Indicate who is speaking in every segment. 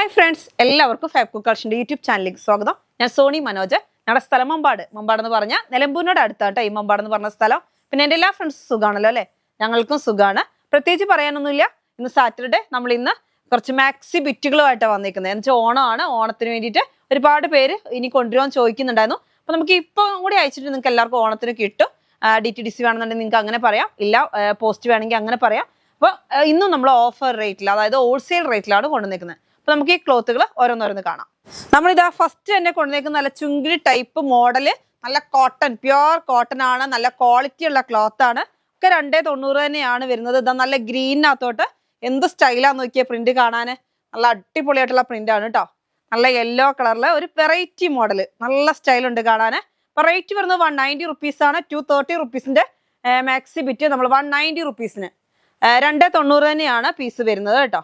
Speaker 1: Hi friends, എല്ലാവർക്കും fab cook കളക്ഷൻ്റെ YouTube ചാനലിലേക്ക് സ്വാഗതം. ഞാൻ സോണി മനോജ്. ഞങ്ങളുടെ സ്ഥലം മമ്പാട് എന്ന് പറഞ്ഞാൽ നിലമ്പൂരിനോട് അടുത്താട്ടോ ഈ മമ്പാട് എന്ന് പറഞ്ഞ സ്ഥലം. പിന്നെ എൻ്റെ എല്ലാ ഫ്രണ്ട്സും സുഖമാണല്ലോ അല്ലേ? ഞങ്ങൾക്കും സുഖമാണ്. പ്രത്യേകിച്ച് പറയാനൊന്നുമില്ല. ഇന്ന് സാറ്റർഡേ. നമ്മൾ ഇന്ന് കുറച്ച് മാക്സി ബിറ്റുകളുമായിട്ടാണ് വന്നിരിക്കുന്നത്. എന്ന് വെച്ചാൽ ഓണമാണ്. ഓണത്തിന് വേണ്ടിയിട്ട് ഒരുപാട് പേര് ഇനി കൊണ്ടുവരാൻ ചോദിക്കുന്നുണ്ടായിരുന്നു. അപ്പോൾ നമുക്ക് ഇപ്പം കൂടി അയച്ചിട്ട് നിങ്ങൾക്ക് എല്ലാവർക്കും ഓണത്തിന് കിട്ടും. DTDC വേണമെന്നുണ്ടെങ്കിൽ നിങ്ങൾക്ക് അങ്ങനെ പറയാം, ഇല്ല പോസ്റ്റ് വേണമെങ്കിൽ അങ്ങനെ പറയാം. അപ്പോൾ ഇന്നും നമ്മൾ ഓഫർ റേറ്റിൽ, അതായത് ഹോൾസെയിൽ റേറ്റിലാണ് കൊണ്ടുവന്നിരിക്കുന്നത്. അപ്പോൾ നമുക്ക് ഈ ക്ലോത്തുകൾ ഓരോന്നോരോന്ന് കാണാം. നമ്മളിതാ ഫസ്റ്റ് തന്നെ കൊണ്ടുവന്നിരിക്കുന്ന നല്ല ചുങ്കിടി ടൈപ്പ് മോഡല്, നല്ല കോട്ടൺ, പ്യുവർ കോട്ടൺ ആണ്, നല്ല ക്വാളിറ്റി ഉള്ള ക്ലോത്ത് ആണ്. ഒക്കെ 290 തന്നെയാണ് വരുന്നത്. ഇതാ നല്ല ഗ്രീനകത്തോട്ട് എന്ത് സ്റ്റൈലാന്ന് നോക്കിയ പ്രിന്റ് കാണാൻ. നല്ല അടിപൊളിയായിട്ടുള്ള പ്രിന്റ് ആണ് കേട്ടോ. നല്ല യെല്ലോ കളറില് ഒരു വെറൈറ്റി മോഡല്, നല്ല സ്റ്റൈലുണ്ട് കാണാൻ. റേറ്റ് വരുന്നത് 190 റുപ്പീസ് ആണ്. 230 റുപ്പീസിന്റെ മാക്സി ബിറ്റ് നമ്മൾ 190 റുപ്പീസിന് 290 തന്നെയാണ് പീസ് വരുന്നത് കേട്ടോ.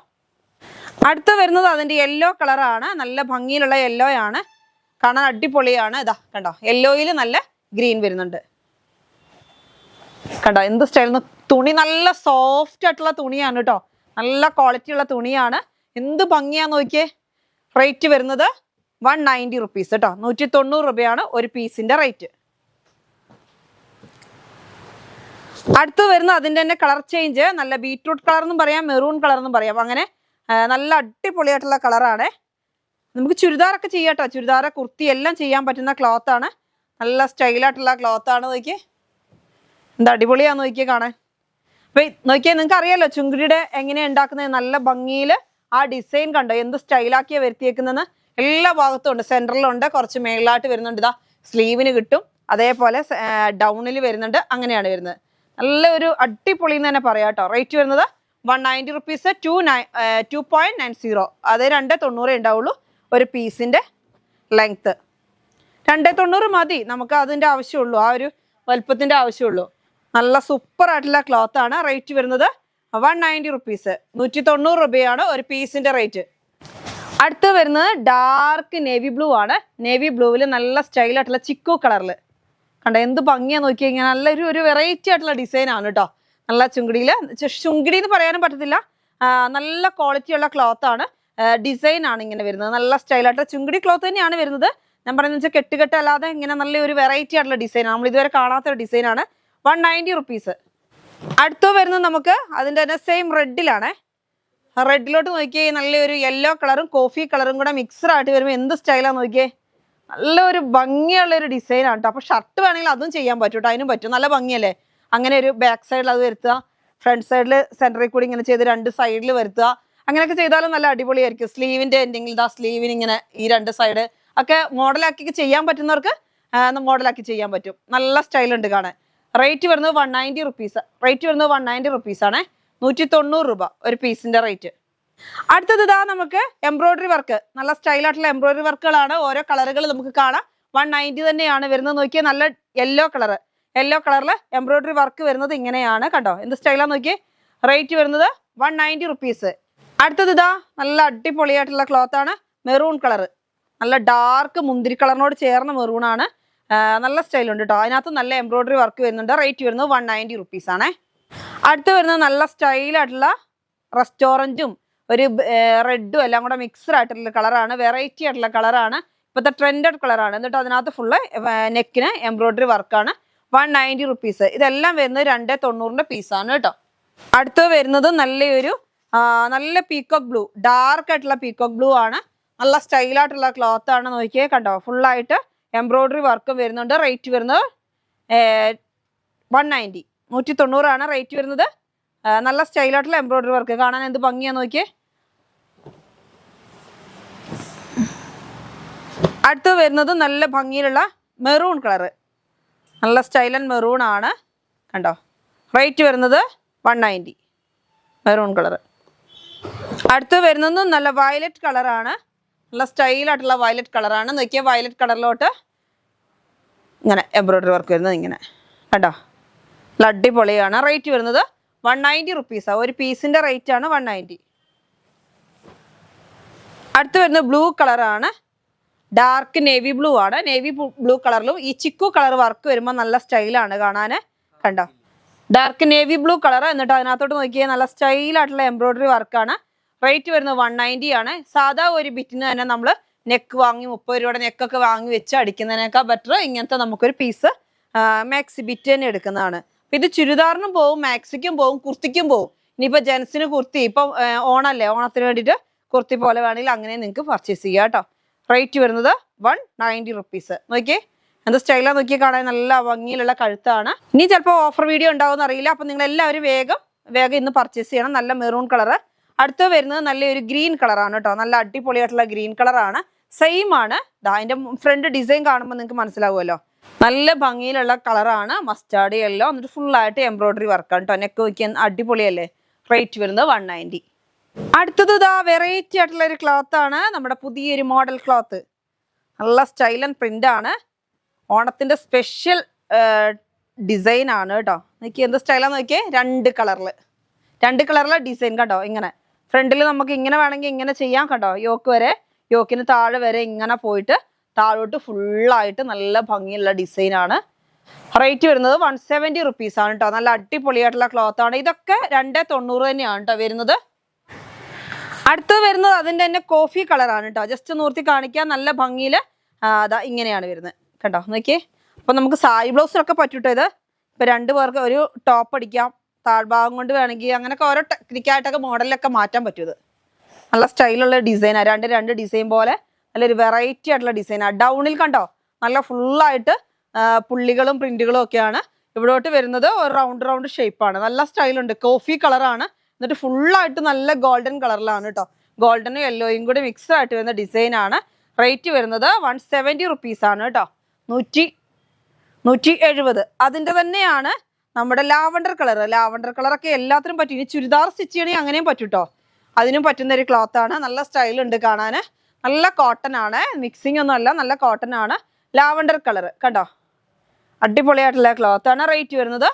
Speaker 1: അടുത്ത് വരുന്നത് അതിന്റെ യെല്ലോ കളറാണ്. നല്ല ഭംഗിയിലുള്ള യെല്ലോ ആണ്, കാണാൻ അടിപൊളിയാണ്. ഇതാ കണ്ടോ, യെല്ലോയിൽ നല്ല ഗ്രീൻ വരുന്നുണ്ട്. കണ്ടോ എന്ത് സ്റ്റൈൽ. തുണി നല്ല സോഫ്റ്റ് ആയിട്ടുള്ള തുണിയാണ് കേട്ടോ, നല്ല ക്വാളിറ്റി ഉള്ള തുണിയാണ്. എന്ത് ഭംഗിയാന്ന് നോക്കിയേ. റേറ്റ് വരുന്നത് 190 റുപ്പീസ് കേട്ടോ. 190 രൂപയാണ് ഒരു പീസിന്റെ റേറ്റ്. അടുത്ത് വരുന്ന അതിന്റെ തന്നെ കളർ ചേഞ്ച്, നല്ല ബീട്രൂട്ട് കളർ എന്നും പറയാം, മെറൂൺ കളർ എന്നും പറയാം. അങ്ങനെ നല്ല അടിപൊളിയായിട്ടുള്ള കളറാണ്. നമുക്ക് ചുരിദാറൊക്കെ ചെയ്യാം കേട്ടോ. ചുരിദാറ്, കുർത്തി എല്ലാം ചെയ്യാൻ പറ്റുന്ന ക്ലോത്ത് ആണ്. നല്ല സ്റ്റൈലായിട്ടുള്ള ക്ലോത്ത് ആണ്. നോക്കിയേ എന്താ അടിപൊളിയാന്ന് നോക്കിയേ കാണാൻ. അപ്പൊ നോക്കിയാൽ നിങ്ങൾക്ക് അറിയാലോ ചുങ്കിടിയുടെ എങ്ങനെയാണ് ഉണ്ടാക്കുന്നത്. നല്ല ഭംഗിയിൽ ആ ഡിസൈൻ കണ്ടോ, എന്ത് സ്റ്റൈലാക്കിയാ വരുത്തിയേക്കുന്നതെന്ന്. എല്ലാ ഭാഗത്തും ഉണ്ട്, സെൻട്രലുണ്ട്, കുറച്ച് മേളിലായിട്ട് വരുന്നുണ്ട്. ഇതാ സ്ലീവിന് കിട്ടും, അതേപോലെ ഡൗണിൽ വരുന്നുണ്ട്. അങ്ങനെയാണ് വരുന്നത്. നല്ല ഒരു അടിപൊളി എന്ന് തന്നെ പറയാം കേട്ടോ. റേറ്റ് വരുന്നത് 190 റുപ്പീസ്, 2.90. അത് 290 ഉണ്ടാവുള്ളൂ ഒരു പീസിന്റെ ലെങ്ത്. 290 മതി, നമുക്ക് അതിന്റെ ആവശ്യമുള്ളൂ, ആ ഒരു വലുപ്പത്തിന്റെ ആവശ്യമുള്ളൂ. നല്ല സൂപ്പർ ആയിട്ടുള്ള ക്ലോത്ത് ആണ്. റേറ്റ് വരുന്നത് 190 റുപ്പീസ്, 190 രൂപയാണ് ഒരു പീസിന്റെ റേറ്റ്. അടുത്ത് വരുന്നത് ഡാർക്ക് നേവി ബ്ലൂ ആണ്. നേവി ബ്ലൂവിൽ നല്ല സ്റ്റൈലായിട്ടുള്ള ചിക്കു കളറിൽ കണ്ടോ എന്ത് ഭംഗിയാ നോക്കി കഴിഞ്ഞാൽ. നല്ലൊരു വെറൈറ്റി ആയിട്ടുള്ള ഡിസൈൻ ആണ് കേട്ടോ. നല്ല ചുങ്കിടിയിൽ, ചുങ്കിടി എന്ന് പറയാനും പറ്റത്തില്ല, നല്ല ക്വാളിറ്റി ഉള്ള ക്ലോത്ത് ആണ്. ഡിസൈൻ ആണ് ഇങ്ങനെ വരുന്നത്, നല്ല സ്റ്റൈലായിട്ട് ചുങ്കിടി ക്ലോത്ത് തന്നെയാണ് വരുന്നത്. ഞാൻ പറയുന്നത് വെച്ചാൽ കെട്ടുകെട്ട് അല്ലാതെ ഇങ്ങനെ നല്ലൊരു വെറൈറ്റി ആയിട്ടുള്ള ഡിസൈൻ ആണ്. നമ്മൾ ഇതുവരെ കാണാത്തൊരു ഡിസൈൻ ആണ്. 190 റുപ്പീസ്. അടുത്ത് വരുന്നത് നമുക്ക് അതിൻ്റെ തന്നെ സെയിം റെഡിലാണ്. റെഡിലോട്ട് നോക്കിയേ, നല്ലൊരു യെല്ലോ കളറും കോഫി കളറും കൂടെ മിക്സഡ് ആയിട്ട് വരുമ്പോൾ എന്ത് സ്റ്റൈലാന്ന് നോക്കിയേ. നല്ലൊരു ഭംഗിയുള്ളൊരു ഡിസൈൻ ആണ് കേട്ടോ. അപ്പോൾ ഷർട്ട് വേണമെങ്കിൽ അതും ചെയ്യാൻ പറ്റും കേട്ടോ, അതിനും പറ്റും. നല്ല ഭംഗിയല്ലേ. അങ്ങനെ ഒരു ബാക്ക് സൈഡിൽ അത് വരുത്തുക, ഫ്രണ്ട് സൈഡിൽ സെൻറ്ററിൽ കൂടി ഇങ്ങനെ ചെയ്ത് 2 സൈഡിൽ വരുത്തുക. അങ്ങനെയൊക്കെ ചെയ്താലും നല്ല അടിപൊളിയായിരിക്കും. സ്ലീവിൻ്റെ എന്തെങ്കിലും ഇതാ സ്ലീവിന് ഇങ്ങനെ ഈ 2 സൈഡ് ഒക്കെ മോഡലാക്കി ചെയ്യാൻ പറ്റുന്നവർക്ക് മോഡലാക്കി ചെയ്യാൻ പറ്റും. നല്ല സ്റ്റൈലുണ്ട് കാണാൻ. റേറ്റ് വരുന്നത് 190 റുപ്പീസ്. റേറ്റ് വരുന്നത് 190 റുപ്പീസാണ്. 190 രൂപ ഒരു പീസിന്റെ റേറ്റ്. അടുത്തത് ഇതാ നമുക്ക് എംബ്രോയിഡറി വർക്ക്, നല്ല സ്റ്റൈലായിട്ടുള്ള എംബ്രോയിഡറി വർക്കുകളാണ്. ഓരോ കളറുകൾ നമുക്ക് കാണാം. 190 തന്നെയാണ് വരുന്നത്. നോക്കിയാൽ നല്ല യെല്ലോ കളറ്, യെല്ലോ കളറിൽ എംബ്രോയിഡറി വർക്ക് വരുന്നത് ഇങ്ങനെയാണ് കണ്ടോ, എന്ത് സ്റ്റൈലാന്ന് നോക്കിയേ. റേറ്റ് വരുന്നത് 190 റുപ്പീസ്. അടുത്തത് ഇതാ നല്ല അടിപൊളിയായിട്ടുള്ള ക്ലോത്ത് ആണ്. മെറൂൺ കളറ്, നല്ല ഡാർക്ക് മുന്തിരി കളറിനോട് ചേർന്ന മെറൂൺ ആണ്. നല്ല സ്റ്റൈലുണ്ട് കേട്ടോ. അതിനകത്ത് നല്ല എംബ്രോയിഡറി വർക്ക് വരുന്നുണ്ട്. റേറ്റ് വരുന്നത് 190 റുപ്പീസ് ആണേ. അടുത്ത് വരുന്നത് നല്ല സ്റ്റൈലായിട്ടുള്ള റെസ്റ്റോറൻറ്റും ഒരു റെഡും എല്ലാം കൂടെ മിക്സ്ഡ് ആയിട്ടുള്ള കളറാണ്. വെറൈറ്റി ആയിട്ടുള്ള കളറാണ്, ഇപ്പോഴത്തെ ട്രെൻഡഡ് കളറാണ്. എന്നിട്ട് അതിനകത്ത് ഫുള്ള് നെക്കിന് എംബ്രോയിഡറി വർക്കാണ്. 190 റുപ്പീസ്. ഇതെല്ലാം വരുന്നത് 290 പീസാണ് കേട്ടോ. അടുത്ത് വരുന്നത് നല്ല പീക്കോക്ക് ബ്ലൂ, ഡാർക്ക് ആയിട്ടുള്ള പീക്കോക്ക് ബ്ലൂ ആണ്. നല്ല സ്റ്റൈലായിട്ടുള്ള ക്ലോത്ത് ആണ്. നോക്കിയേ കണ്ടോ, ഫുള്ളായിട്ട് എംബ്രോയിഡറി വർക്കും വരുന്നുണ്ട്. റേറ്റ് വരുന്നത് 190, 190 ആണ് റേറ്റ് വരുന്നത്. നല്ല സ്റ്റൈലായിട്ടുള്ള എംബ്രോയിഡറി വർക്ക് കാണാൻ എന്ത് ഭംഗിയാന്ന് നോക്കിയേ. അടുത്ത് വരുന്നത് നല്ല ഭംഗിയിലുള്ള മെറൂൺ കളറ്, നല്ല സ്റ്റൈൽ ആൻഡ് മെറൂൺ ആണ് കണ്ടോ. റേറ്റ് വരുന്നത് 190, മെറൂൺ കളറ്. അടുത്ത് വരുന്നത് നല്ല വയലറ്റ് കളറാണ്, നല്ല സ്റ്റൈലായിട്ടുള്ള വയലറ്റ് കളറാണ്. നോക്കിയാൽ വയലറ്റ് കളറിലോട്ട് ഇങ്ങനെ എംബ്രോയിഡറി വർക്ക് വരുന്നത് ഇങ്ങനെ കണ്ടോ, നല്ല അടിപൊളിയാണ്. റേറ്റ് വരുന്നത് 190 റുപ്പീസാണ് ഒരു പീസിന്റെ റേറ്റ് ആണ് 190. അടുത്ത് വരുന്നത് ബ്ലൂ കളറാണ്, ഡാർക്ക് നേവി ബ്ലൂ ആണ്. നേവി ബ്ലൂ കളറിലും ഈ ചിക്കു കളർ വർക്ക് വരുമ്പോൾ നല്ല സ്റ്റൈലാണ് കാണാൻ കണ്ടോ. ഡാർക്ക് നേവി ബ്ലൂ കളർ, എന്നിട്ട് അതിനകത്തോട്ട് നോക്കിയാൽ നല്ല സ്റ്റൈലായിട്ടുള്ള എംബ്രോയിഡറി വർക്കാണ്. റേറ്റ് വരുന്നത് 190 ആണ്. സാധാ ഒരു ബിറ്റിന് തന്നെ നമ്മൾ നെക്ക് വാങ്ങി 30 രൂപയുടെ നെക്കൊക്കെ വാങ്ങി വെച്ച് അടിക്കുന്നതിനേക്കാൾ ബെറ്റർ ഇങ്ങനത്തെ നമുക്കൊരു പീസ് മാക്സി ബിറ്റ് തന്നെ എടുക്കുന്നതാണ്. അപ്പൊ ഇത് ചുരിദാറിനും പോവും, മാക്സിക്കും പോവും, കുർത്തിക്കും പോവും. ഇനിയിപ്പോ ജെൻസിന് കുർത്തി ഇപ്പം ഓണല്ലേ, ഓണത്തിന് വേണ്ടിയിട്ട് കുർത്തി പോലെ വേണമെങ്കിൽ അങ്ങനെ നിങ്ങൾക്ക് പർച്ചേസ് ചെയ്യാം കേട്ടോ. റേറ്റ് വരുന്നത് 190 റുപ്പീസ്. നോക്കിയേ എന്താ സ്റ്റൈലാ നോക്കിയേ, കാണാൻ നല്ല ഭംഗിയിലുള്ള കഴുത്താണ്. ഇനി ചിലപ്പോൾ ഓഫർ വീഡിയോ ഉണ്ടാവുമെന്ന് അറിയില്ല. അപ്പൊ നിങ്ങൾ എല്ലാവരും വേഗം ഇന്ന് പർച്ചേസ് ചെയ്യണം. നല്ല മെറൂൺ കളറ്. അടുത്ത് വരുന്നത് നല്ലൊരു ഗ്രീൻ കളറാണ് കേട്ടോ. നല്ല അടിപൊളിയായിട്ടുള്ള ഗ്രീൻ കളറാണ്. സെയിം ആണ്. അതിന്റെ ഫ്രണ്ട് ഡിസൈൻ കാണുമ്പോൾ നിങ്ങൾക്ക് മനസ്സിലാവുമല്ലോ. നല്ല ഭംഗിയിലുള്ള കളറാണ്. മസ്റ്റാർഡ് യെല്ലോ, എന്നിട്ട് ഫുൾ ആയിട്ട് എംബ്രോയിഡറി വർക്കാണ് കേട്ടോ. നെക്ക് വയ്ക്കാൻ അടിപൊളിയല്ലേ. റേറ്റ് വരുന്നത് 190. അടുത്തത് ഇതാ വെറൈറ്റി ആയിട്ടുള്ള ഒരു ക്ലോത്ത് ആണ്. നമ്മുടെ പുതിയൊരു മോഡൽ ക്ലോത്ത്. നല്ല സ്റ്റൈൽ ആൻഡ് പ്രിന്റ് ആണ്. ഓണത്തിന്റെ സ്പെഷ്യൽ ഡിസൈൻ ആണ് കേട്ടോ. നോക്കിയേ എന്ത് സ്റ്റൈലാന്ന് നോക്കിയേ. രണ്ട് കളറിലെ ഡിസൈൻ കണ്ടോ. ഇങ്ങനെ ഫ്രണ്ടിൽ നമുക്ക് ഇങ്ങനെ വേണമെങ്കിൽ ഇങ്ങനെ ചെയ്യാം കണ്ടോ. യോക്കിന് താഴെ വരെ ഇങ്ങനെ പോയിട്ട് താഴോട്ട് ഫുള്ളായിട്ട് നല്ല ഭംഗിയുള്ള ഡിസൈൻ ആണ്. റേറ്റ് വരുന്നത് 170 റുപ്പീസ് ആണ് കേട്ടോ. നല്ല അടിപൊളിയായിട്ടുള്ള ക്ലോത്ത് ആണ്. ഇതൊക്കെ 290 തന്നെയാണ് കേട്ടോ വരുന്നത്. അടുത്തത് വരുന്നത് അതിന്റെ തന്നെ കോഫി കളറാണ് കേട്ടോ. ജസ്റ്റ് നൂർത്തി കാണിക്കാൻ നല്ല ഭംഗിയിൽ അതാ ഇങ്ങനെയാണ് വരുന്നത് കേട്ടോ. നോക്കിയേ. അപ്പൊ നമുക്ക് സാരി ബ്ലൗസിലൊക്കെ പറ്റൂട്ടോ ഇത്. ഇപ്പൊ 2 പേർക്ക് ഒരു ടോപ്പ് അടിക്കാം, താഴ്ഭാഗം കൊണ്ട് വേണമെങ്കിൽ അങ്ങനെയൊക്കെ ഓരോ ടെക്നിക്കായിട്ടൊക്കെ മോഡലിലൊക്കെ മാറ്റാൻ പറ്റും. ഇത് നല്ല സ്റ്റൈലുള്ള ഡിസൈനാണ്. രണ്ട് ഡിസൈൻ പോലെ നല്ലൊരു വെറൈറ്റി ആയിട്ടുള്ള ഡിസൈനാണ്. ഡൗണിൽ കണ്ടോ നല്ല ഫുള്ളായിട്ട് പുള്ളികളും പ്രിന്റുകളും ഒക്കെയാണ്. ഇവിടോട്ട് വരുന്നത് ഒരു റൗണ്ട് ഷേപ്പാണ്. നല്ല സ്റ്റൈലുണ്ട്. കോഫി കളറാണ്. എന്നിട്ട് ഫുള്ളായിട്ട് നല്ല ഗോൾഡൻ കളറിലാണ് കേട്ടോ. ഗോൾഡനും യെല്ലോയും കൂടി മിക്സ് ആയിട്ട് വരുന്ന ഡിസൈനാണ്. റേറ്റ് വരുന്നത് 170 റുപ്പീസ് ആണ് കേട്ടോ. 170. അതിൻ്റെ തന്നെയാണ് നമ്മുടെ ലാവണ്ടർ കളറൊക്കെ എല്ലാത്തിനും പറ്റും. ഇനി ചുരിദാർ സ്റ്റിച്ച് ചെയ്യണമെങ്കിൽ അങ്ങനെയും പറ്റും കേട്ടോ. അതിനും പറ്റുന്ന ഒരു ക്ലോത്ത് ആണ്. നല്ല സ്റ്റൈലുണ്ട് കാണാൻ. നല്ല കോട്ടൺ ആണ്. മിക്സിംഗ് ഒന്നും അല്ല, നല്ല കോട്ടൺ ആണ്. ലാവണ്ടർ കളർ കണ്ടോ. അടിപൊളിയായിട്ടുള്ള ക്ലോത്ത് ആണ്. റേറ്റ് വരുന്നത്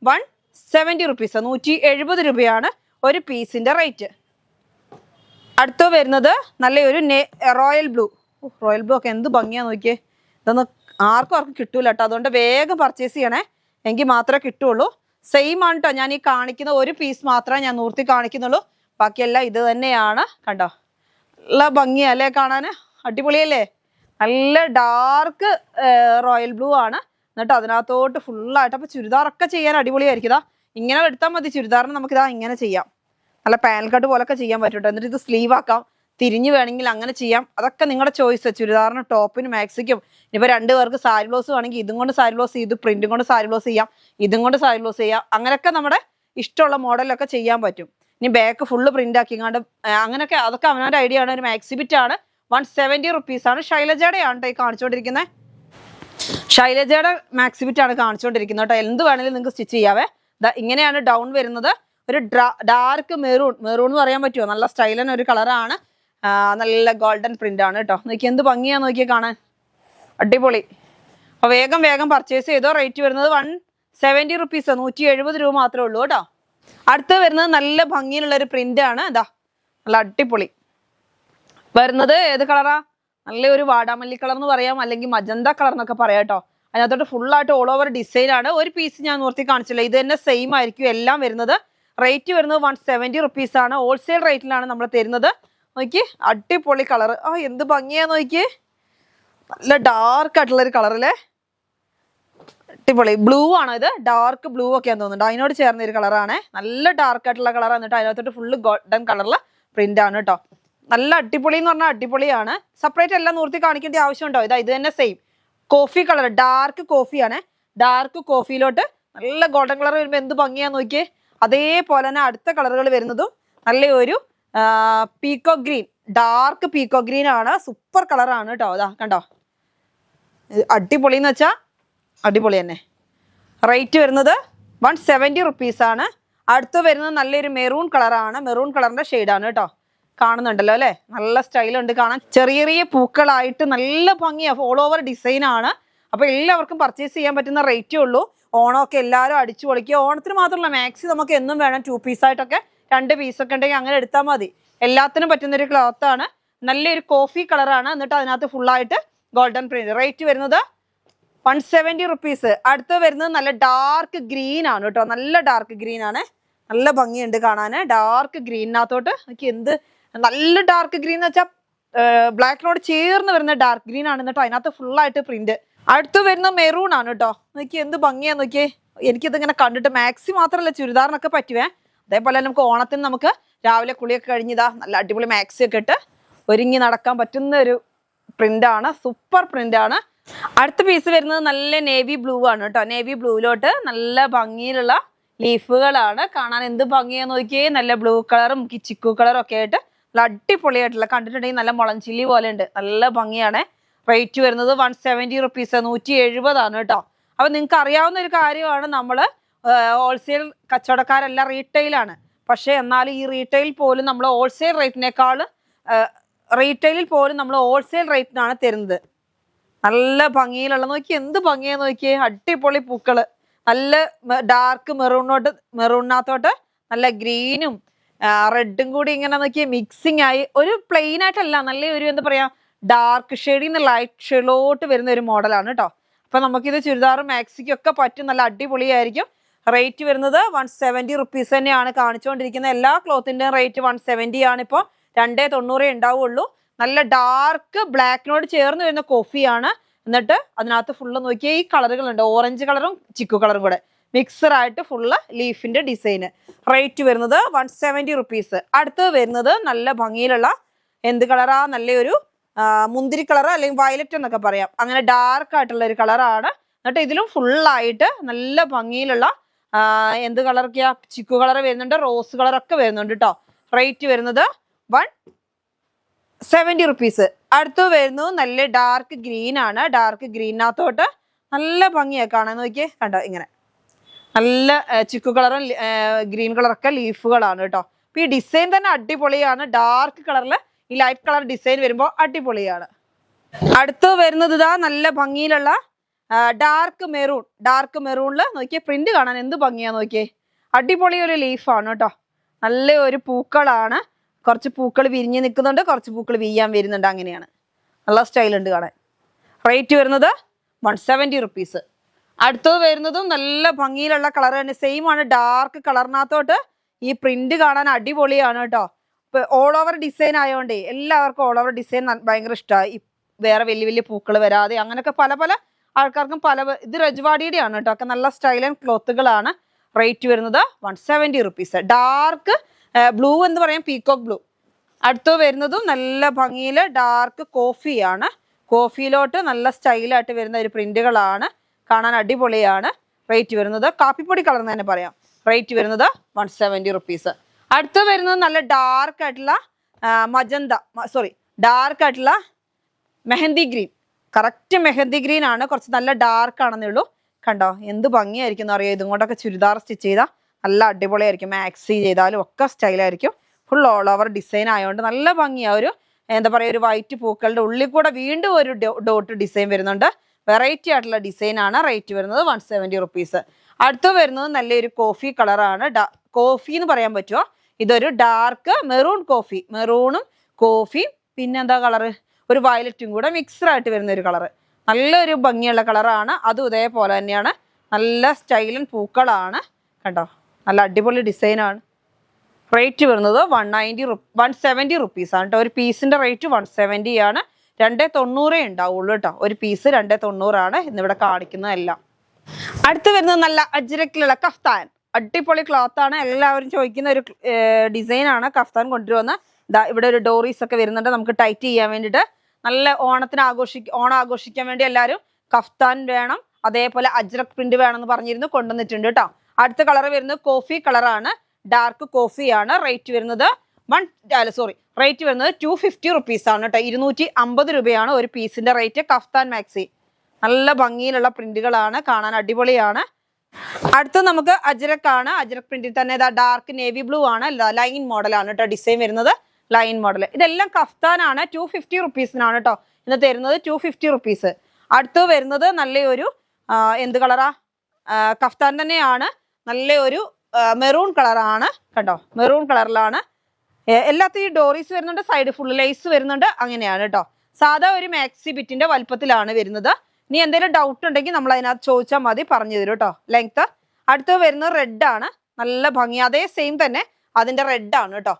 Speaker 1: 170 റുപ്പീസ്. 170 രൂപയാണ് ഒരു പീസിന്റെ റേറ്റ്. അടുത്ത് വരുന്നത് നല്ലൊരു റോയൽ ബ്ലൂ ഒക്കെ എന്ത് ഭംഗിയാ നോക്കിയേ. ഇതൊന്നും ആർക്കും കിട്ടൂല കേട്ടോ. അതുകൊണ്ട് വേഗം പർച്ചേസ് ചെയ്യണേ, എങ്കിൽ മാത്രമേ കിട്ടുള്ളൂ. സെയിം ആണ് കേട്ടോ. ഞാൻ ഈ കാണിക്കുന്ന ഒരു പീസ് മാത്രമേ ഞാൻ നൂർത്തി കാണിക്കുന്നുള്ളൂ. ബാക്കിയെല്ലാം ഇത് തന്നെയാണ് കണ്ടോ. നല്ല ഭംഗിയല്ലേ കാണാൻ. അടിപൊളിയല്ലേ. നല്ല ഡാർക്ക് റോയൽ ബ്ലൂ ആണ്. എന്നിട്ട് അതിനകത്തോട്ട് ഫുള്ളായിട്ട്. അപ്പൊ ചുരിദാറൊക്കെ ചെയ്യാൻ അടിപൊളിയായിരിക്കും. ഇങ്ങനെ എടുത്താൽ മതി. ചുരിദാറിന് നമുക്കിതാ ഇങ്ങനെ ചെയ്യാം. നല്ല പാൻ കട്ട് പോലൊക്കെ ചെയ്യാൻ പറ്റും. എന്നിട്ട് ഇത് സ്ലീവ് ആക്കാം, തിരിഞ്ഞു വേണമെങ്കിൽ അങ്ങനെ ചെയ്യാം. അതൊക്കെ നിങ്ങളുടെ ചോയ്സ്. ചുരിദാറിന് ടോപ്പിന് മാക്സിക്കും. ഇനിയിപ്പോൾ 2 പേർക്ക് സാരി ബ്ലൗസ് വേണമെങ്കിൽ ഇതും കൊണ്ട് സാരി ബ്ലൗസ് ചെയ്ത് പ്രിന്റും കൊണ്ട് സാരി ബ്ലൗസ് ചെയ്യാം, ഇതും കൊണ്ട് സാരി ബ്ലൗസ് ചെയ്യാം. അങ്ങനെയൊക്കെ നമ്മുടെ ഇഷ്ടമുള്ള മോഡലൊക്കെ ചെയ്യാൻ പറ്റും. ഇനി ബാക്ക് ഫുള്ള് പ്രിന്റ് ആക്കിങ്ങാണ്ട് അങ്ങനെയൊക്കെ അതൊക്കെ അവനവൻ്റെ ഐഡിയ ആണ്. ഒരു മാക്സി ബിറ്റ് ആണ്. 170 റുപ്പീസ് ആണ്. ശൈലജയുടെയാണ് ഈ കാണിച്ചുകൊണ്ടിരിക്കുന്നത്. ശൈലജയുടെ മാക്സി ബിറ്റ് ആണ് കാണിച്ചുകൊണ്ടിരിക്കുന്നത് കേട്ടോ. എന്ത് വേണമെങ്കിലും നിങ്ങൾക്ക് സ്റ്റിച്ച് ചെയ്യാവേ. ഇങ്ങനെയാണ് ഡൗൺ വരുന്നത്. ഒരു ഡാർക്ക് മെറൂൺ എന്ന് പറയാൻ പറ്റുമോ. നല്ല സ്റ്റൈലൻ ഒരു കളറാണ്. നല്ല ഗോൾഡൻ പ്രിന്റ് ആണ് കേട്ടോ. നോക്കി എന്ത് ഭംഗിയാ നോക്കിയാൽ കാണാൻ. അടിപൊളി. അപ്പൊ വേഗം പർച്ചേസ് ചെയ്തോ. റേറ്റ് വരുന്നത് 170 റുപ്പീസ്. 170 രൂപ മാത്രമേ ഉള്ളൂ കേട്ടോ. അടുത്ത് വരുന്നത് നല്ല ഭംഗിയിലുള്ള ഒരു പ്രിന്റ് ആണ്. നല്ല അടിപൊളി വരുന്നത്. ഏത് കളറാ? നല്ലൊരു വാടാമല്ലി കളർ എന്ന് പറയാം, അല്ലെങ്കിൽ മജന്ത കളർ എന്നൊക്കെ പറയാം കേട്ടോ. അതിനകത്തോട്ട് ഫുള്ളായിട്ട് ഓൾ ഓവർ ഡിസൈൻ ആണ്. ഒരു പീസ് ഞാൻ നിർത്തി കാണിച്ചില്ല. ഇത് തന്നെ സെയിം ആയിരിക്കും എല്ലാം വരുന്നത്. റേറ്റ് വരുന്നത് 170 റുപ്പീസ് ആണ്. ഹോൾസെയിൽ റേറ്റിലാണ് നമ്മൾ തരുന്നത്. നോക്കി അടിപൊളി കളർ. എന്ത് ഭംഗിയാ നോക്കി. നല്ല ഡാർക്ക് ആയിട്ടുള്ള ഒരു കളറല്ലേ. അടിപൊളി. ബ്ലൂ ആണ് ഇത്. ഡാർക്ക് ബ്ലൂ ഒക്കെയാന്ന് തോന്നുന്നുണ്ട്. അതിനോട് ചേർന്ന ഒരു കളറാണ്. നല്ല ഡാർക്ക് ആയിട്ടുള്ള കളർ. എന്നിട്ട് അതിനകത്തോട്ട് ഫുള്ള് ഗോൾഡൻ കളറിലെ പ്രിന്റ് ആണ് കേട്ടോ. നല്ല അടിപൊളി എന്ന് പറഞ്ഞാൽ അടിപൊളിയാണ്. സെപ്പറേറ്റ് എല്ലാം നിർത്തി കാണിക്കേണ്ട ആവശ്യമുണ്ടോ? ഇത് തന്നെ സെയിം കോഫി കളർ. ഡാർക്ക് കോഫിയാണ്. ഡാർക്ക് കോഫിയിലോട്ട് നല്ല ഗോൾഡൻ കളർ വരുമ്പോൾ എന്ത് ഭംഗിയാ നോക്കിയേ. അതേപോലെ തന്നെ അടുത്ത കളറുകൾ വരുന്നതും നല്ലൊരു പീക്കോ ഗ്രീൻ. ഡാർക്ക് പീക്കോ ഗ്രീൻ ആണ്. സൂപ്പർ കളറാണ് കേട്ടോ. കണ്ടോ. അടിപൊളി എന്ന് വെച്ചാൽ അടിപൊളി തന്നെ. റേറ്റ് വരുന്നത് 170 റുപ്പീസ് ആണ്. അടുത്ത് വരുന്നത് നല്ലൊരു മെറൂൺ കളറാണ്. മെറൂൺ കളറിന്റെ ഷെയ്ഡാണ് കേട്ടോ. കാണുന്നുണ്ടല്ലോ അല്ലെ. നല്ല സ്റ്റൈലുണ്ട് കാണാൻ. ചെറിയ പൂക്കളായിട്ട് നല്ല ഭംഗിയാ. ഓൾ ഓവർ ഡിസൈൻ ആണ്. അപ്പൊ എല്ലാവർക്കും പർച്ചേസ് ചെയ്യാൻ പറ്റുന്ന റേറ്റേ ഉള്ളൂ. ഓണമൊക്കെ എല്ലാവരും അടിച്ചു പൊളിക്കുക. ഓണത്തിന് മാത്രമല്ല, മാക്സി നമുക്ക് എന്നും വേണം. 2 പീസായിട്ടൊക്കെ 2 പീസൊക്കെ ഉണ്ടെങ്കിൽ അങ്ങനെ എടുത്താൽ മതി. എല്ലാത്തിനും പറ്റുന്നൊരു ക്ലോത്ത് ആണ്. നല്ലൊരു കോഫി കളറാണ്. എന്നിട്ട് അതിനകത്ത് ഫുള്ളായിട്ട് ഗോൾഡൻ പ്രിന്റ്. റേറ്റ് വരുന്നത് 170 റുപ്പീസ്. അടുത്ത് വരുന്നത് നല്ല ഡാർക്ക് ഗ്രീൻ ആണ് കേട്ടോ. നല്ല ഡാർക്ക് ഗ്രീൻ ആണ്. നല്ല ഭംഗിയുണ്ട് കാണാൻ. ഡാർക്ക് ഗ്രീനിനകത്തോട്ട് എനിക്ക് എന്ത് നല്ല ഡാർക്ക് ഗ്രീൻ എന്ന് വെച്ചാൽ ബ്ലാക്കിനോട് ചേർന്ന് വരുന്ന ഡാർക്ക് ഗ്രീൻ ആണ് കേട്ടോ. അതിനകത്ത് ഫുള്ളായിട്ട് പ്രിന്റ്. അടുത്ത് വരുന്ന മെറൂൺ ആണ് കേട്ടോ. നോക്കി എന്ത് ഭംഗിയാ നോക്കിയേ. എനിക്കിതിങ്ങനെ കണ്ടിട്ട് മാക്സി മാത്രമല്ല ചുരിദാറിനൊക്കെ പറ്റുവേ. അതേപോലെ നമുക്ക് ഓണത്തിന് നമുക്ക് രാവിലെ കുളിയൊക്കെ കഴിഞ്ഞതാ നല്ല അടിപൊളി മാക്സി ഒക്കെ ഇട്ട് ഒരുങ്ങി നടക്കാൻ പറ്റുന്ന ഒരു പ്രിന്റ് ആണ്. സൂപ്പർ പ്രിന്റ് ആണ്. അടുത്ത പീസ് വരുന്നത് നല്ല നേവി ബ്ലൂ ആണ് കേട്ടോ. നേവി ബ്ലൂവിലോട്ട് നല്ല ഭംഗിയിലുള്ള ലീഫുകളാണ്. കാണാൻ എന്ത് ഭംഗിയാന്ന് നോക്കിയേ. നല്ല ബ്ലൂ കളറും ചിക്കു കളറും ഒക്കെ ആയിട്ട് നല്ല അടിപൊളിയായിട്ടുള്ള, കണ്ടിട്ടുണ്ടെങ്കിൽ നല്ല മുളഞ്ചില്ലി പോലെ ഉണ്ട്. നല്ല ഭംഗിയാണ്. റേറ്റ് വരുന്നത് 170 റുപ്പീസ്, 170 കേട്ടോ. അപ്പൊ നിങ്ങൾക്ക് അറിയാവുന്ന ഒരു കാര്യമാണ്, നമ്മള് ഹോൾസെയിൽ കച്ചവടക്കാരെല്ലാം റീറ്റെയിലാണ്. പക്ഷെ എന്നാലും ഈ റീറ്റെയിൽ പോലും നമ്മൾ ഹോൾസെയിൽ റേറ്റിനാണ് തരുന്നത്. നല്ല ഭംഗിയിലുള്ള നോക്കി എന്ത് ഭംഗിയാ നോക്കിയേ. അടിപൊളി പൂക്കള്. നല്ല ഡാർക്ക് മെറൂണിനകത്തോട്ട് നല്ല ഗ്രീനും റെഡും കൂടി ഇങ്ങനെ നോക്കിയേ മിക്സിങ് ആയി. ഒരു പ്ലെയിൻ ആയിട്ടല്ല, നല്ല ഒരു എന്താ പറയാ ഡാർക്ക് ഷെയ്ഡിൽ നിന്ന് ലൈറ്റ് ഷെയ്ഡിലോട്ട് വരുന്ന ഒരു മോഡലാണ് കേട്ടോ. അപ്പൊ നമുക്കിത് ചുരിദാറും മാക്സിക്കും ഒക്കെ പറ്റും. നല്ല അടിപൊളിയായിരിക്കും. റേറ്റ് വരുന്നത് 170 റുപ്പീസ് തന്നെയാണ് കാണിച്ചുകൊണ്ടിരിക്കുന്ന. എല്ലാ ക്ലോത്തിന്റെയും റേറ്റ് 170 ആണ്. ഇപ്പോൾ 290 ഉണ്ടാവുള്ളൂ. നല്ല ഡാർക്ക് ബ്ലാക്കിനോട് ചേർന്ന് വരുന്ന കോഫിയാണ്. എന്നിട്ട് അതിനകത്ത് ഫുള്ള് നോക്കിയാൽ ഈ കളറുകളുണ്ട്, ഓറഞ്ച് കളറും ചിക്കു കളറും കൂടെ മിക്സർ ആയിട്ട് ഫുള്ള് ലീഫിന്റെ ഡിസൈന്. റേറ്റ് വരുന്നത് 170 റുപ്പീസ്. അടുത്ത് വരുന്നത് നല്ല ഭംഗിയിലുള്ള എന്ത് കളറാ, നല്ലൊരു മുന്തിരി കളർ അല്ലെങ്കിൽ വയലറ്റ് എന്നൊക്കെ പറയാം. അങ്ങനെ ഡാർക്ക് ആയിട്ടുള്ള ഒരു കളറാണ്. എന്നിട്ട് ഇതിലും ഫുള്ളായിട്ട് നല്ല ഭംഗിയിലുള്ള എന്ത് കളറൊക്കെയാ, ചിക്കു കളർ വരുന്നുണ്ട്, റോസ് കളറൊക്കെ വരുന്നുണ്ട് കേട്ടോ. റേറ്റ് വരുന്നത് 170 റുപ്പീസ്. അടുത്ത് വരുന്നത് നല്ല ഡാർക്ക് ഗ്രീൻ ആണ്. ഡാർക്ക് ഗ്രീനകത്തോട്ട് നല്ല ഭംഗിയാ കാണാൻ. നോക്കിയേ, കണ്ടോ ഇങ്ങനെ നല്ല ചിക്കു കളറും ഗ്രീൻ കളറൊക്കെ ലീഫുകളാണ് കേട്ടോ. അപ്പൊ ഈ ഡിസൈൻ തന്നെ അടിപൊളിയാണ്. ഡാർക്ക് കളറിൽ ഈ ലൈറ്റ് കളർ ഡിസൈൻ വരുമ്പോൾ അടിപൊളിയാണ്. അടുത്ത് വരുന്നത് ഇതാ നല്ല ഭംഗിയിലുള്ള ഡാർക്ക് മെറൂണില് നോക്കിയേ പ്രിന്റ് കാണാൻ എന്ത് ഭംഗിയാ നോക്കിയേ. അടിപൊളി ഒരു ലീഫാണ് കേട്ടോ. നല്ല ഒരു പൂക്കളാണ്. കുറച്ച് പൂക്കൾ വിരിഞ്ഞ് നിൽക്കുന്നുണ്ട്, കുറച്ച് പൂക്കൾ വിരിയാൻ വരുന്നുണ്ട്. അങ്ങനെയാണ്. നല്ല സ്റ്റൈൽ ഉണ്ട് കാണാൻ. റേറ്റ് വരുന്നത് 170 റുപ്പീസ്. അടുത്തത് വരുന്നതും നല്ല ഭംഗിയിലുള്ള കളർ തന്നെ. സെയിം ആണ്. ഡാർക്ക് കളറിനകത്തോട്ട് ഈ പ്രിന്റ് കാണാൻ അടിപൊളിയാണ് കേട്ടോ. ഇപ്പൊ ഓൾ ഓവർ ഡിസൈൻ ആയതുകൊണ്ടേ എല്ലാവർക്കും ഓൾ ഓവർ ഡിസൈൻ ഭയങ്കര ഇഷ്ടമായി. വേറെ വലിയ വലിയ പൂക്കൾ വരാതെ അങ്ങനെയൊക്കെ പല പല ആൾക്കാർക്കും ഇത് രജ്വാടിയുടെ ആണ് കേട്ടോ. ഒക്കെ നല്ല സ്റ്റൈൽ ആൻഡ് ക്ലോത്തുകളാണ്. റേറ്റ് വരുന്നത് 170 റുപ്പീസ്. ഡാർക്ക് ബ്ലൂ എന്ന് പറയാം, പീകോക്ക് ബ്ലൂ. അടുത്ത് വരുന്നതും നല്ല ഭംഗിയിൽ ഡാർക്ക് കോഫിയാണ്. കോഫിയിലോട്ട് നല്ല സ്റ്റൈലായിട്ട് വരുന്ന ഒരു പ്രിന്റുകളാണ്. കാണാൻ അടിപൊളിയാണ്. റേറ്റ് വരുന്നത് കാപ്പിപ്പൊടി കളർ എന്ന് തന്നെ പറയാം. റേറ്റ് വരുന്നത് 170 റുപ്പീസ്. അടുത്ത് വരുന്നത് നല്ല ഡാർക്ക് ആയിട്ടുള്ള ഡാർക്ക് ആയിട്ടുള്ള mehndi green. Correct mehndi green ആണ്. കുറച്ച് നല്ല ഡാർക്ക് ആണെന്നേ ഉള്ളൂ. കണ്ടോ എന്ത് ഭംഗിയായിരിക്കും എന്ന് അറിയാം. ഇതും കൊണ്ടൊക്കെ ചുരിദാർ സ്റ്റിച്ച് ചെയ്താൽ നല്ല അടിപൊളിയായിരിക്കും. മാക്സി ചെയ്താലും ഒക്കെ സ്റ്റൈലായിരിക്കും. ഫുൾ ഓൾ ഓവർ ഡിസൈൻ ആയതുകൊണ്ട് നല്ല ഭംഗിയാണ്. ഒരു എന്താ പറയുക, ഒരു വൈറ്റ് പൂക്കളുടെ ഉള്ളിൽ കൂടെ വീണ്ടും ഒരു ഡോട്ട് ഡിസൈൻ വരുന്നുണ്ട്. വെറൈറ്റി ആയിട്ടുള്ള ഡിസൈൻ ആണ്. റേറ്റ് വരുന്നത് 170 റുപ്പീസ്. അടുത്ത് വരുന്നത് നല്ലൊരു കോഫി കളറാണ്. കോഫി എന്ന് പറയാൻ പറ്റുമോ? ഇതൊരു ഡാർക്ക് മെറൂണും കോഫിയും പിന്നെന്താ കളറ്, ഒരു വയലറ്റും കൂടെ മിക്സറായിട്ട് വരുന്ന ഒരു കളറ്. നല്ലൊരു ഭംഗിയുള്ള കളറാണ്. അതും ഇതേപോലെ തന്നെയാണ്. നല്ല സ്റ്റൈലൻ പൂക്കളാണ്. കണ്ടോ നല്ല അടിപൊളി ഡിസൈനാണ്. റേറ്റ് വരുന്നത് 170 റുപ്പീസ് ആണ് കേട്ടോ. ഒരു പീസിന്റെ റേറ്റ് 170 ആണ്. 290 ഉണ്ടാവുള്ളൂ കേട്ടോ. ഒരു പീസ് 290 ആണ് ഇന്നിവിടെ കാണിക്കുന്നതെല്ലാം. അടുത്ത് വരുന്നത് നല്ല അജ്രക്കിലുള്ള കഫ്താൻ. അടിപൊളി ക്ലോത്ത് ആണ്. എല്ലാവരും ചോദിക്കുന്ന ഒരു ഡിസൈൻ ആണ്. കഫ്താൻ കൊണ്ടുവന്ന് ഇവിടെ ഒരു ഡോറീസ് ഒക്കെ വരുന്നുണ്ട്. നമുക്ക് ടൈറ്റ് ചെയ്യാൻ വേണ്ടിയിട്ട് നല്ല ഓണം ആഘോഷിക്കാൻ വേണ്ടി എല്ലാവരും കഫ്താൻ വേണം, അതേപോലെ അജ്രക് പ്രിന്റ് വേണമെന്ന് പറഞ്ഞിരുന്നു, കൊണ്ടുവന്നിട്ടുണ്ട് കേട്ടോ. അടുത്ത കളർ വരുന്നത് കോഫി കളറാണ്. ഡാർക്ക് കോഫിയാണ്. റേറ്റ് വരുന്നത് 250 റുപ്പീസ് ആണ് കേട്ടോ. 250 രൂപയാണ് ഒരു പീസിന്റെ റേറ്റ്. കഫ്താൻ മാക്സി നല്ല ഭംഗിയിലുള്ള പ്രിന്റുകളാണ്. കാണാൻ അടിപൊളിയാണ്. അടുത്ത നമുക്ക് അജ്രക് ആണ്. അജ്രക് പ്രിന്റിൽ തന്നെ ഡാർക്ക് നേവി ബ്ലൂ ആണ്. ലൈൻ മോഡലാണ് കേട്ടോ ഡിസൈൻ വരുന്നത്. Line model. ഇതെല്ലാം കഫ്താനാണ്. 250 റുപ്പീസിനാണ് കേട്ടോ ഇന്ന് തരുന്നത്. 250 റുപ്പീസ്. അടുത്ത് വരുന്നത് നല്ലൊരു എന്ത് കളറാ, കഫ്താൻ തന്നെയാണ്. നല്ലൊരു മെറൂൺ കളറാണ്. കണ്ടോ മെറൂൺ കളറിലാണ്. എല്ലാത്തിനും ഡോറീസ് വരുന്നുണ്ട്, സൈഡ് ഫുൾ ലേസ് വരുന്നുണ്ട്. അങ്ങനെയാണ് കേട്ടോ. സാധാ ഒരു മാക്സി ബിറ്റിന്റെ വലുപ്പത്തിലാണ് വരുന്നത്. ഇനി എന്തെങ്കിലും ഡൗട്ട് ഉണ്ടെങ്കിൽ നമ്മൾ അതിനകത്ത് ചോദിച്ചാൽ മതി, പറഞ്ഞു തരും കേട്ടോ ലെങ്ത്. അടുത്ത് വരുന്നത് റെഡ് ആണ്. നല്ല ഭംഗി. അതേ സെയിം തന്നെ അതിന്റെ റെഡ് ആണ് കേട്ടോ.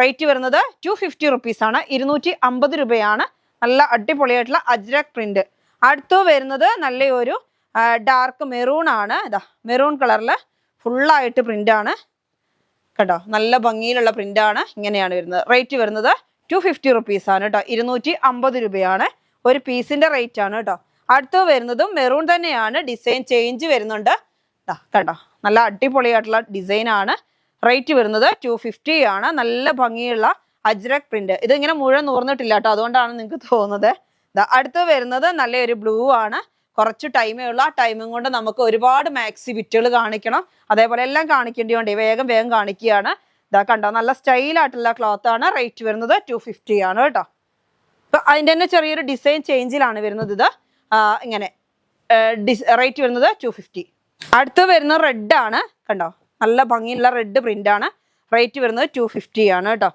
Speaker 1: റേറ്റ് വരുന്നത് 250 റുപ്പീസ് ആണ്. 250 രൂപയാണ്. നല്ല അടിപൊളിയായിട്ടുള്ള അജ്രക് പ്രിന്റ്. അടുത്ത് വരുന്നത് നല്ലൊരു ഡാർക്ക് മെറൂൺ ആണ്. ഇതാ മെറൂൺ കളറിൽ ഫുള്ളായിട്ട് പ്രിന്റ് ആണ് കേട്ടോ. നല്ല ഭംഗിയിലുള്ള പ്രിന്റ് ആണ്. ഇങ്ങനെയാണ് വരുന്നത്. റേറ്റ് വരുന്നത് 250 റുപ്പീസ് ആണ് കേട്ടോ. 250 രൂപയാണ് ഒരു പീസിന്റെ റേറ്റ് ആണ് കേട്ടോ. അടുത്ത് വരുന്നതും മെറൂൺ തന്നെയാണ്. ഡിസൈൻ ചേഞ്ച് വരുന്നുണ്ട് കേട്ടോ. നല്ല അടിപൊളിയായിട്ടുള്ള ഡിസൈൻ ആണ്. റേറ്റ് വരുന്നത് 250 ആണ്. നല്ല ഭംഗിയുള്ള അജ്രക് പ്രിന്റ്. ഇത് ഇങ്ങനെ മുഴുവൻ നൂർന്നിട്ടില്ല കേട്ടോ, അതുകൊണ്ടാണ് നിങ്ങൾക്ക് തോന്നുന്നത്. അടുത്ത് വരുന്നത് നല്ലൊരു ബ്ലൂ ആണ്. കുറച്ച് ടൈമേ ഉള്ളൂ. ആ ടൈമും കൊണ്ട് നമുക്ക് ഒരുപാട് മാക്സി ബിറ്റുകൾ കാണിക്കണം. അതേപോലെ എല്ലാം കാണിക്കേണ്ടതുകൊണ്ട് വേഗം കാണിക്കുകയാണ്. ഇതാ കണ്ടോ, നല്ല സ്റ്റൈലായിട്ടുള്ള ക്ലോത്ത് ആണ്. റേറ്റ് വരുന്നത് 250 ആണ് കേട്ടോ. അപ്പൊ അതിൻ്റെ തന്നെ ചെറിയൊരു ഡിസൈൻ ചേഞ്ചിലാണ് വരുന്നത്. ഇത് ഇങ്ങനെ റേറ്റ് വരുന്നത് 250. അടുത്ത് വരുന്നത് റെഡ് ആണ് കണ്ടോ. നല്ല ഭംഗിയുള്ള റെഡ് പ്രിന്റ് ആണ്. റേറ്റ് വരുന്നത് 250 ആണ് കേട്ടോ.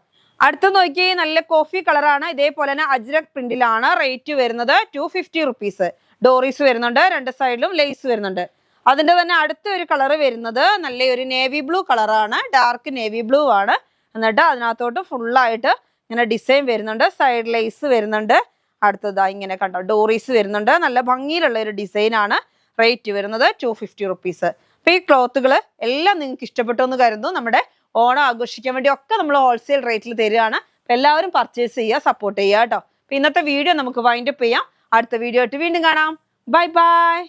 Speaker 1: അടുത്ത് നോക്കി നല്ല കോഫി കളറാണ്. ഇതേപോലെ തന്നെ അജ്രക് പ്രിന്റിലാണ്. റേറ്റ് വരുന്നത് 250 റുപ്പീസ്. ഡോറീസ് വരുന്നുണ്ട്, രണ്ട് സൈഡിലും ലേസ് വരുന്നുണ്ട്. അതിന്റെ തന്നെ അടുത്ത ഒരു കളർ വരുന്നത് നല്ലൊരു നേവി ബ്ലൂ കളറാണ്. ഡാർക്ക് നേവി ബ്ലൂ ആണ്. എന്നിട്ട് അതിനകത്തോട്ട് ഫുള്ളായിട്ട് ഇങ്ങനെ ഡിസൈൻ വരുന്നുണ്ട്. സൈഡ് ലേസ് വരുന്നുണ്ട്. അടുത്തതാ ഇങ്ങനെ കണ്ടോ ഡോറീസ് വരുന്നുണ്ട്. നല്ല ഭംഗിയിലുള്ള ഒരു ഡിസൈൻ ആണ്. റേറ്റ് വരുന്നത് 250 റുപ്പീസ്. അപ്പൊ ഈ ക്ലോത്തുകൾ എല്ലാം നിങ്ങൾക്ക് ഇഷ്ടപ്പെട്ടു എന്ന് കരുതുന്നു. നമ്മുടെ ഓണം ആഘോഷിക്കാൻ വേണ്ടി ഒക്കെ നമ്മൾ ഹോൾസെയിൽ റേറ്റിൽ തരികയാണ്. അപ്പൊ എല്ലാവരും പർച്ചേസ് ചെയ്യുക, സപ്പോർട്ട് ചെയ്യുക കേട്ടോ. അപ്പൊ ഇന്നത്തെ വീഡിയോ നമുക്ക് വൈൻഡപ്പ് ചെയ്യാം. അടുത്ത വീഡിയോ ആയിട്ട് വീണ്ടും കാണാം. Bye bye.